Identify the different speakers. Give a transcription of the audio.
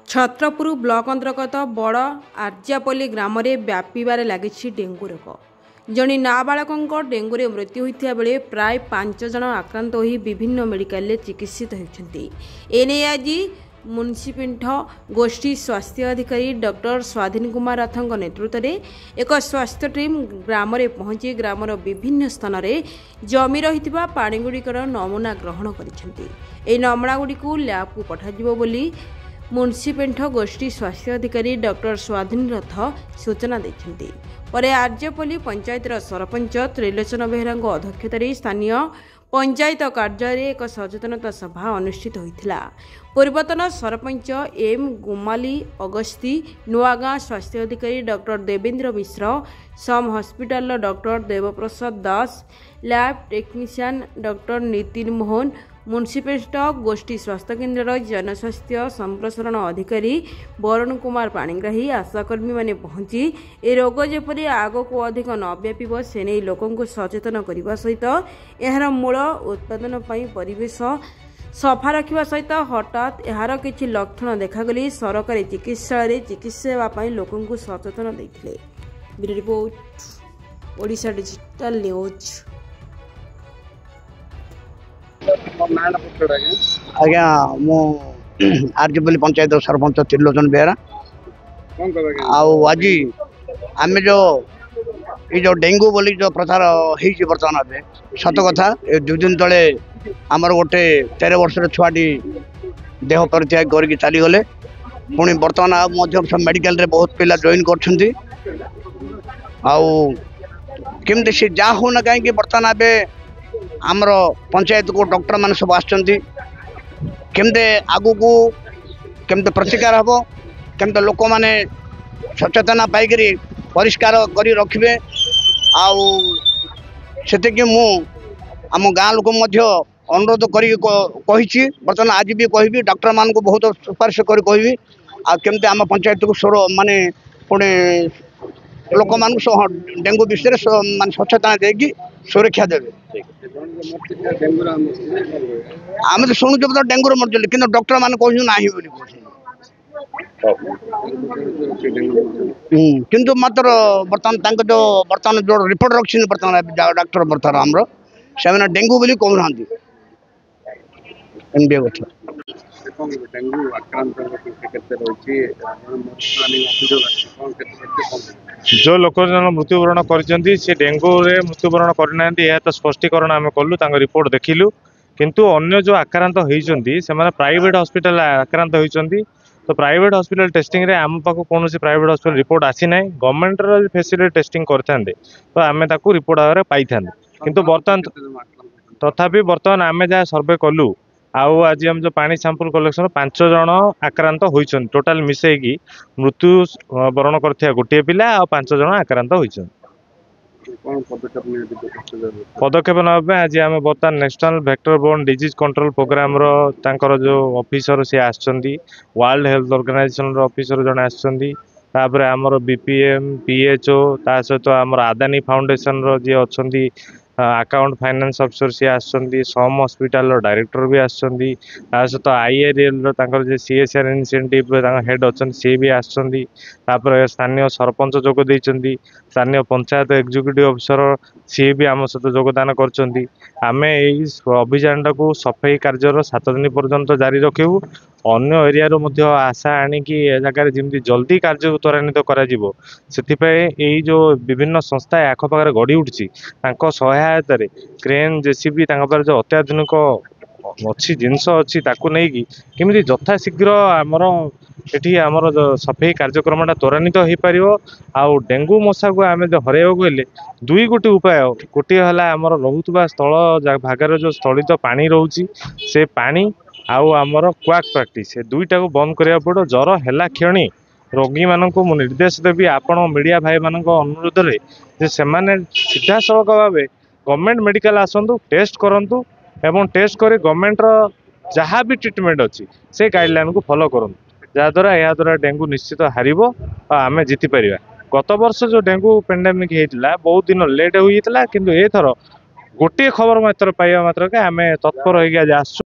Speaker 1: Chhatrapur block अंतर्गत बड़ आर्जापल्ली ग्राम में व्यापार लगी डेंगू रोग। जड़े नाबालकों डेंगूरे मृत्यु होता बेले प्राय 5 जन आक्रांत हो विभिन्न मेडिकल चिकित्सित होती। एने आज म्युनिसिपल गोष्ठी स्वास्थ्य अधिकारी डॉक्टर स्वाधीन कुमार रथों नेतृत्व में एक स्वास्थ्य टीम ग्राम में पहुंची ग्रामर विभिन्न स्थान में जमी रही पानीगुड़िकर नमूना ग्रहण कर नमूनागुड़ी लैब को पठाଯିବ ବୋଲି म्युनिसिपल गोष्ठी स्वास्थ्य अधिकारी डॉक्टर स्वाधीन रथ सूचना देते। पर आर्जापल्ली पंचायतर सरपंच त्रिलोचन बेहरा अध्यक्षतार स्थानीय पंचायत कार्यालय एक सचेतनता सभा अनुष्ठित होता। पूर्वतन सरपंच एम गुमाली अगस्ती, नुआगाँ स्वास्थ्य अधिकारी डॉक्टर देवेंद्र मिश्र, सम hospital doctor Debaprasad Das, lab technician doctor Nitin Mohan, municipal गोष्ठी स्वास्थ्य केन्द्र जनस्वास्थ्य संप्रसारण अधिकारी वरुण कुमार पाणिग्राही आशाकर्मी मैंने पहुंची ए रोग जेपरी आग को अधिक न व्याप से नहीं लोकों सचेतन करने सहित यार मूल उत्पादन परिवेश सफा रखा सहित हठात यार किसी लक्षण देखागले सरकारी चिकित्सालय चिकित्सा लोकों सचेतन देते। Bureau report Odisha digital news.
Speaker 2: आज्ञा मु आर्जापल्ली पंचायत सरपंच त्रिलोचन बेहरा आज आम जो डेंगू बोली जो प्रचार बर्तमान ए सत कथा 2 दिन तले आमर गोटे 13 वर्षर छुआटी देह परित्याग करके चलीगले पुणी बर्तमान सब मेडिकल रे बहुत पिला जॉइन कर केमती सी जा होना कहीं बर्तमान ए आमर पंचायत को डॉक्टर मान सब आमते आगू को केमते प्रतिकार हम केमते लोक मैंने सचेतना पाइक परिष्कार कर रखिए आती मु आम गाँ लोक अनुरोध कर बर्तमान आज भी कहि डॉक्टर मान को बहुत सुपारिश कर कहि आमते आम पंचायत को स्वर माने पुणे लोक मान डेंगू विषय मान सचेतना देगी सुरक्षा देवे। आम तो शुणु तो डेंगू मरल कि डॉक्टर मान कह ना किंतु मात्र बर्तमान जो बर्तमान जो रिपोर्ट रखी बर्तमान डॉक्टर बर्तमान आमर से डेंगू बोली कहना
Speaker 3: जो लोक मृत्युवरण कर डेंगू रे मृत्युवरण करना तो स्पष्टीकरण आम कलु रिपोर्ट देखिलु किंतु अन्य जो आक्रांत होती से प्राइवेट हॉस्पिटल आक्रांत होती तो प्राइवेट हॉस्पिटल टेस्टिंग रे आम पाक कौन प्राइवेट हॉस्पिटल रिपोर्ट आसी ना गवर्नमेंट फैसिलिटी टेस्टिंग करते तो आम रिपोर्ट भाव पाई था किंतु बर्तमान तथापि बर्तमान आम जहाँ सर्वे कलु आउ आज हम जो पानी सैंपल कलेक्शन 5 जन आक्रांत होती टोटाल मिसेकी मृत्यु वरण कर गोटे पिला और 5 जन आक्रांत होती। पदक्षेप ना आज आम बर्तमान national vector borne disease control programme जो ऑफिसर सी आसछंती वर्ल्ड हेल्थ ऑर्गेनाइजेशन ऑफिसर जन आसछंती तापर आमर बीपीएम पीएचओ ता सहित आमर आदानी फाउंडेशन जी अच्छी अकाउंट फाइनेंस अफिसर सी आसछंती सम हॉस्पिटल डायरेक्टर भी आसछंती ता सहित आईआरएल जे सीएसआर इनिशिएटिव हेड अच्छा सी भी आसछंती तापर स्थानीय सरपंच जोग देइछंती स्थानीय पंचायत एग्जीक्यूटिव अफिसर सी भी आम सहित योगदान करछंती। आमे एई अभियान को सफाई कार्यर 7 दिन पर्यंत जारी रखिबू अन्य एरिया रो मध्य आशा आनिकी ए जगह जमी जल्दी कार्य को त्वरान्वित करा से जो विभिन्न संस्था आखपाखे गढ़ी उठी सहायता क्रेन जेसीबी जो अत्याधुनिक अच्छी जिनस अच्छी नहीं कि यथाशीघ्र आमर ये आमर सफाई कार्यक्रम त्वरान्वित हो पार आउ डेंगू मशा को आम जो हर गले 2 गोटी उपाय गोटे है आमर रोकवा स्थल भागर जो स्थलित पानी रोचे से पानी आउ आमर क्वाक प्रैक्टिस 2टा को बंद करा पड़ो जर है क्षणी रोगी मान को निर्देश देवी आपण मीडिया भाई मान अनुरोध में से सीधा सड़क भाव गवर्नमेंट मेडिकल आसतु टेस्ट करूँ एवं टेस्ट कर गवर्नमेंट जहाँ भी ट्रिटमेंट अच्छी से गाइडलाइन को फॉलो करूँ जहाद्वारा यह द्वारा डेंगू निश्चित हार आम जीति पार। गत वर्ष जो डेंगू पेंडेमिक होता बहुत दिन लेट होता किंतु एथर गोटे खबर मात्र पाइबा मात्र आम तत्पर हो